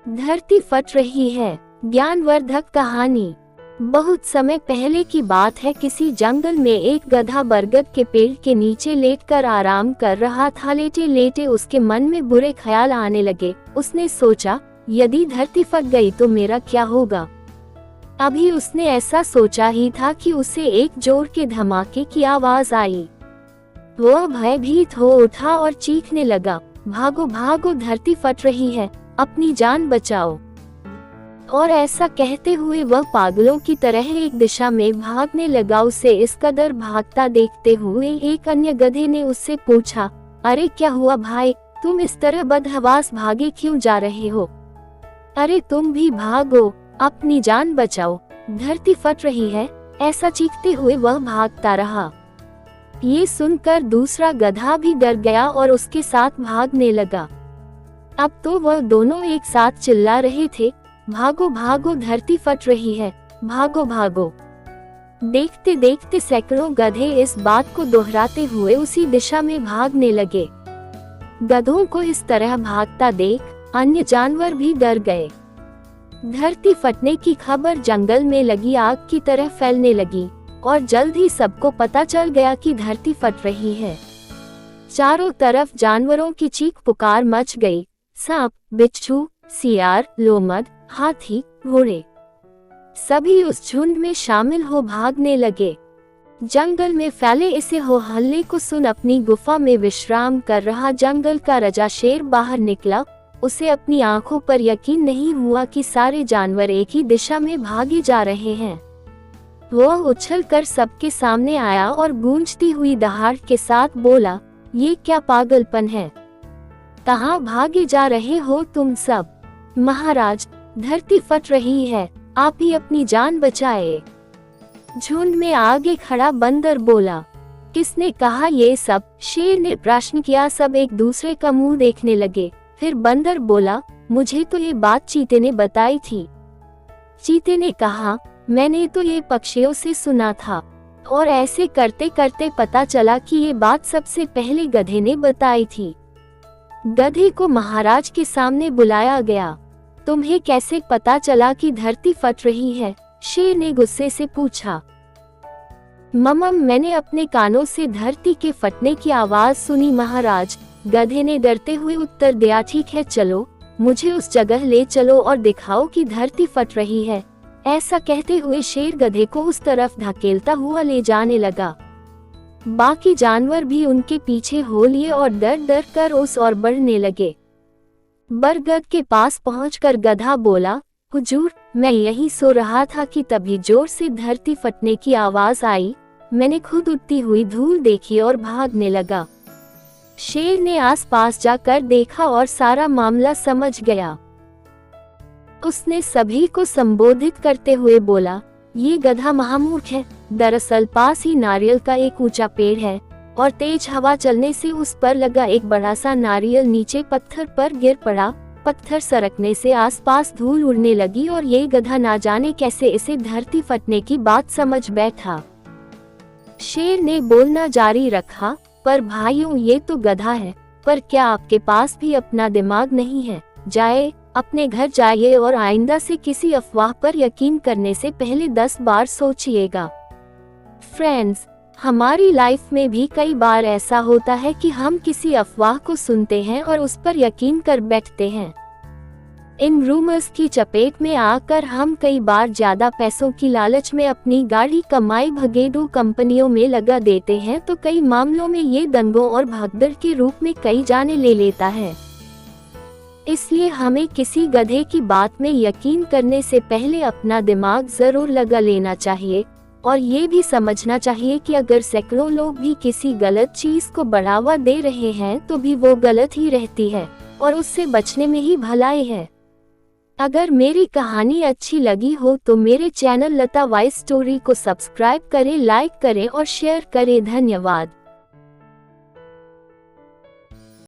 धरती फट रही है। ज्ञानवर्धक कहानी। बहुत समय पहले की बात है। किसी जंगल में एक गधा बरगद के पेड़ के नीचे लेटकर आराम कर रहा था। लेटे लेटे उसके मन में बुरे ख्याल आने लगे। उसने सोचा, यदि धरती फट गई तो मेरा क्या होगा। अभी उसने ऐसा सोचा ही था कि उसे एक जोर के धमाके की आवाज आई। वह भयभीत हो उठा और चीखने लगा, भागो भागो, धरती फट रही है, अपनी जान बचाओ। और ऐसा कहते हुए वह पागलों की तरह एक दिशा में भागने लगा। उसे इस कदर भागता देखते हुए एक अन्य गधे ने उससे पूछा, अरे क्या हुआ भाई, तुम इस तरह बदहवास भागे क्यों जा रहे हो। अरे तुम भी भागो, अपनी जान बचाओ, धरती फट रही है। ऐसा चीखते हुए वह भागता रहा। ये सुनकर दूसरा गधा भी डर गया और उसके साथ भागने लगा। अब तो वह दोनों एक साथ चिल्ला रहे थे, भागो भागो, धरती फट रही है, भागो भागो। देखते देखते सैकड़ों गधे इस बात को दोहराते हुए उसी दिशा में भागने लगे। गधों को इस तरह भागता देख अन्य जानवर भी डर गए। धरती फटने की खबर जंगल में लगी आग की तरह फैलने लगी और जल्द ही सबको पता चल गया कि धरती फट रही है। चारों तरफ जानवरों की चीख पुकार मच गई। सांप, बिच्छू, सियार, लोमड़, हाथी, घोड़े, सभी उस झुंड में शामिल हो भागने लगे। जंगल में फैले इसे हो हल्ले को सुन अपनी गुफा में विश्राम कर रहा जंगल का राजा शेर बाहर निकला। उसे अपनी आंखों पर यकीन नहीं हुआ कि सारे जानवर एक ही दिशा में भागे जा रहे हैं। वह उछलकर सबके सामने आया और गूंजती हुई दहाड़ के साथ बोला, ये क्या पागलपन है, कहाँ भागे जा रहे हो तुम सब। महाराज, धरती फट रही है, आप ही अपनी जान बचाए। झुंड में आगे खड़ा बंदर बोला। किसने कहा ये सब, शेर ने प्रश्न किया। सब एक दूसरे का मुंह देखने लगे। फिर बंदर बोला, मुझे तो ये बात चीते ने बताई थी। चीते ने कहा, मैंने तो ये पक्षियों से सुना था और ऐसे करते करते पता चला कि ये बात सबसे पहले गधे ने बताई थी। गधे को महाराज के सामने बुलाया गया। तुम्हें कैसे पता चला कि धरती फट रही है, शेर ने गुस्से से पूछा। मैंने अपने कानों से धरती के फटने की आवाज सुनी महाराज, गधे ने डरते हुए उत्तर दिया। ठीक है, चलो, मुझे उस जगह ले चलो और दिखाओ कि धरती फट रही है। ऐसा कहते हुए शेर गधे को उस तरफ धकेलता हुआ ले जाने लगा। बाकी जानवर भी उनके पीछे हो लिए और डर डर कर उस ओर बढ़ने लगे। बरगद के पास पहुंचकर गधा बोला, हुजूर, मैं यही सो रहा था कि तभी जोर से धरती फटने की आवाज आई। मैंने खुद उड़ती हुई धूल देखी और भागने लगा। शेर ने आसपास जाकर देखा और सारा मामला समझ गया। उसने सभी को संबोधित करते हुए बोला, ये गधा महामूर्ख है। दरअसल पास ही नारियल का एक ऊंचा पेड़ है और तेज हवा चलने से उस पर लगा एक बड़ा सा नारियल नीचे पत्थर पर गिर पड़ा। पत्थर सरकने से आसपास धूल उड़ने लगी और ये गधा ना जाने कैसे इसे धरती फटने की बात समझ बैठा। शेर ने बोलना जारी रखा, पर भाइयों, ये तो गधा है, पर क्या आपके पास भी अपना दिमाग नहीं है। जाए, अपने घर जाइए और आइंदा से किसी अफवाह पर यकीन करने से पहले 10 बार सोचिएगा। फ्रेंड्स, हमारी लाइफ में भी कई बार ऐसा होता है कि हम किसी अफवाह को सुनते हैं और उस पर यकीन कर बैठते हैं। इन रूमर्स की चपेट में आकर हम कई बार ज्यादा पैसों की लालच में अपनी गाढ़ी कमाई भगेड़ू कंपनियों में लगा देते हैं, तो कई मामलों में ये दंगों और भगदड़ के रूप में कई जाने ले लेता है। इसलिए हमें किसी गधे की बात में यकीन करने से पहले अपना दिमाग जरूर लगा लेना चाहिए और ये भी समझना चाहिए कि अगर सैकड़ों लोग भी किसी गलत चीज को बढ़ावा दे रहे हैं तो भी वो गलत ही रहती है और उससे बचने में ही भलाई है। अगर मेरी कहानी अच्छी लगी हो तो मेरे चैनल लता वॉइस स्टोरी को सब्सक्राइब करें, लाइक करें और शेयर करें। धन्यवाद।